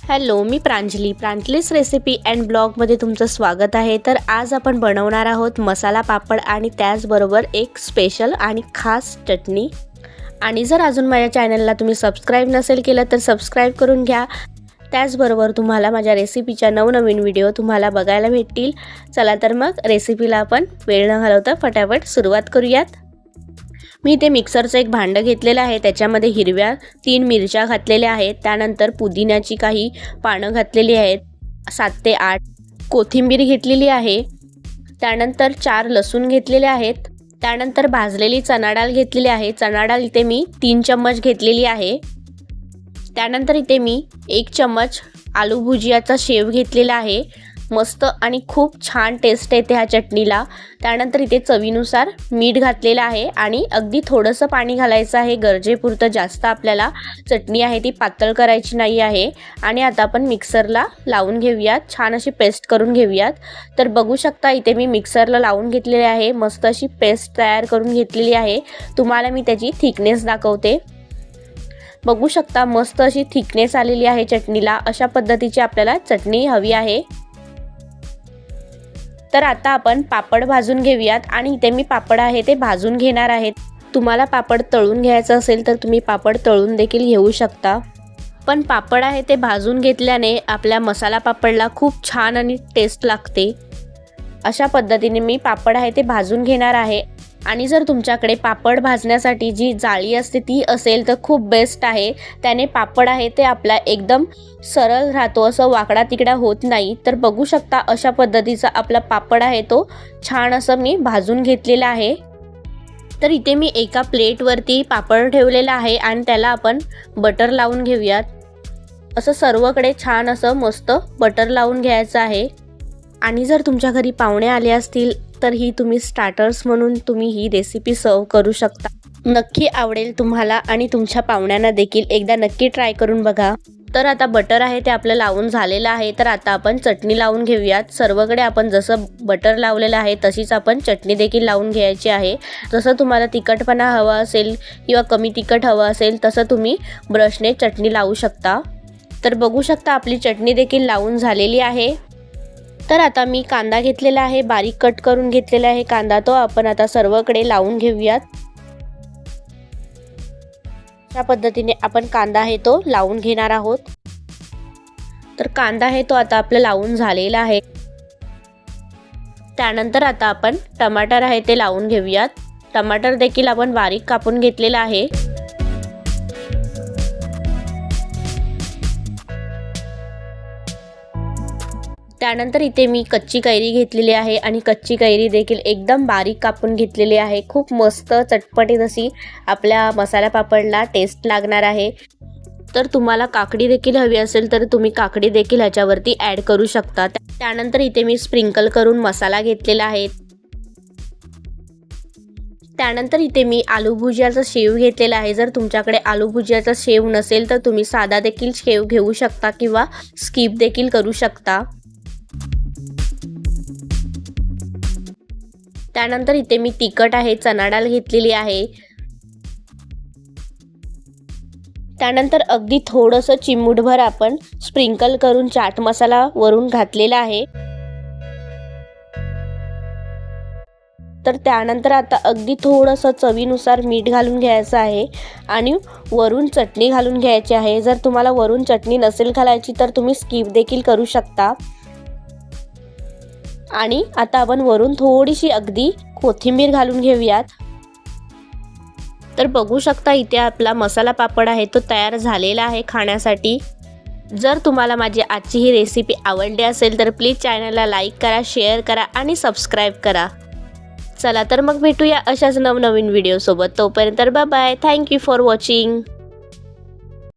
Hello, me प्रांजलीस recipe and ब्लॉगमध्ये तुमचं स्वागत आहे। तर आज आपण बनवणार आहोत मसाला पापड आणि त्याचबरोबर एक स्पेशल आणि खास चटणी। आणि जर अजून माझ्या चॅनलला तुम्ही सबस्क्राइब नसेल केलं तर सबस्क्राइब करून घ्या। त्याचबरोबर तुम्हाला माझ्या रेसिपीच्या नवनवीन व्हिडिओ तुम्हाला बघायला भेटतील। चला तर मग रेसिपीला आपण वेळ न घालवता फटाफट सुरुवात करूयात। मी ते मिक्सरचं एक भांडं घेतलेलं आहे, त्याच्यामध्ये हिरव्या 3 मिरच्या घातलेल्या आहेत, त्यानंतर पुदिन्याची काही पानं घातलेली आहेत, 7 ते 8 कोथिंबीर घेतलेली आहे, त्यानंतर 4 लसूण घेतलेले आहेत, त्यानंतर भाजलेली चणा डाळ घेतलेली आहे। चणा डाळ इथे मी 3 चम्मच घेतलेली आहे। त्यानंतर इथे मी 1 चम्मच आलू भुजियाचा शेव घेतलेला आहे। मस्त आणि खूप छान टेस्ट येते ह्या चटणीला। त्यानंतर इथे चवीनुसार मीठ घातलेलं आहे आणि अगदी थोडंसं पाणी घालायचं आहे, गरजेपुरतं। जास्त आपल्याला चटणी आहे ती पातळ करायची नाही आहे। आणि आता आपण मिक्सरला लावून घेऊयात, छान अशी पेस्ट करून घेऊयात। तर बघू शकता इथे मी मिक्सरला लावून घेतलेले आहे, मस्त अशी पेस्ट तयार करून घेतलेली आहे। तुम्हाला मी त्याची थिकनेस दाखवते। बघू शकता मस्त अशी थिकनेस आलेली आहे चटणीला। अशा पद्धतीची आपल्याला चटणी हवी आहे। तर आता आपण पापड भाजून घेऊयात आणि इथे मी पापड आहे ते भाजून घेणार आहे। तुम्हाला पापड तळून घ्यायचं असेल तर तुम्ही पापड तळून देखील घेऊ शकता, पण पापड आहे ते भाजून घेतल्याने आपल्या मसाला पापडला खूप छान आणि टेस्ट लागते। अशा पद्धतीने मी पापड आहे ते भाजून घेणार आहे। आणि जर तुमच्याकडे पापड भाजण्यासाठी जी जाळी असते ती असेल तर खूप बेस्ट आहे, त्याने पापड आहे ते आपला एकदम सरळ राहतो, असं वाकडा तिकडा होत नाही। तर बघू शकता अशा पद्धतीचा आपला पापड आहे तो छान असं मी भाजून घेतलेला आहे। तर इथे मी एका प्लेटवरती पापड ठेवलेला आहे आणि त्याला आपण बटर लावून घेऊयात। असं सर्वकडे छान असं मस्त बटर लावून घ्यायचं आहे। आणि जर तुमच्या घरी पाहुणे आले असतील तर ही तुम्ही स्टार्टर्स म्हणून तुम्ही ही रेसिपी सर्व करू शकता। नक्की आवडेल तुम्हाला आणि तुमच्या पाहुण्यांना देखील, एकदा नक्की ट्राय करून बघा। तर आता बटर आहे ते आपलं लावून झालेलं आहे। तर आता आपण चटणी लावून घेऊयात। सर्वकडे आपण जसं बटर लावलेलं आहे तशीच आपण चटणी देखील लावून घ्यायची आहे। जसं तुम्हाला तिखटपणा हवा असेल किंवा कमी तिखट हवं असेल तसं तुम्ही ब्रशने चटणी लावू शकता। तर बघू शकता आपली चटणी देखील लावून झालेली आहे। तर आता मी कांदा घेतलेला आहे, बारीक कट करून घेतलेला आहे कांदा, तो आपण आता सर्वकडे लावून घेऊयात। अशा पद्धतीने आपण कांदा आहे तो लावून घेणार आहोत। तर कांदा आहे तो आता आपला लावून झालेला आहे। त्यानंतर आता आपण टमाटर आहे ते लावून घेऊयात। टमाटर देखील आपण बारीक कापून घेतलेला आहे। त्यानंतर इथे मी कच्ची कैरी घेतलेली आहे आणि कच्ची कैरी देखील एकदम बारीक कापून घेतलेली आहे। खूप मस्त चटपटीत अशी आपल्या मसाला पापडला टेस्ट लागणार आहे। तर तुम्हाला काकडी देखील हवी असेल तर तुम्ही काकडी देखील ह्याच्यावरती ॲड करू शकता। त्यानंतर इथे मी स्प्रिंकल करून मसाला घेतलेला आहे। त्यानंतर इथे मी आलू भुजियाचा शेव घेतलेला आहे। जर तुमच्याकडे आलू भुजियाचा शेव नसेल तर तुम्ही साधा देखील शेव घेऊ शकता किंवा स्किप देखील करू शकता। त्यानंतर इथे मी तिखट आहे चणा डाळ घेतलेली आहे। त्यानंतर अगदी थोडंसं चिमूटभर आपण स्प्रिंकल करून चाट मसाला वरून घातलेला आहे। तर त्यानंतर आता अगदी थोडंसं चवीनुसार मीठ घालून घ्यायचं आहे आणि वरून चटणी घालून घ्यायची आहे। जर तुम्हाला वरून चटणी नसेल घालायची तर तुम्ही स्किप देखील करू शकता। आणि आता आपण वरून थोडीशी अगदी कोथिंबीर घालून घेऊयात। तर बघू शकता इथे आपला मसाला पापड आहे तो तयार झालेला आहे खाण्यासाठी। जर तुम्हाला माझी आजची ही रेसिपी आवडली असेल तर प्लीज चॅनलला लाईक करा, शेअर करा आणि सबस्क्राईब करा। चला तर मग भेटूया अशाच नवनवीन व्हिडिओ सोबत। तोपर्यंत bye bye. Thank you for watching.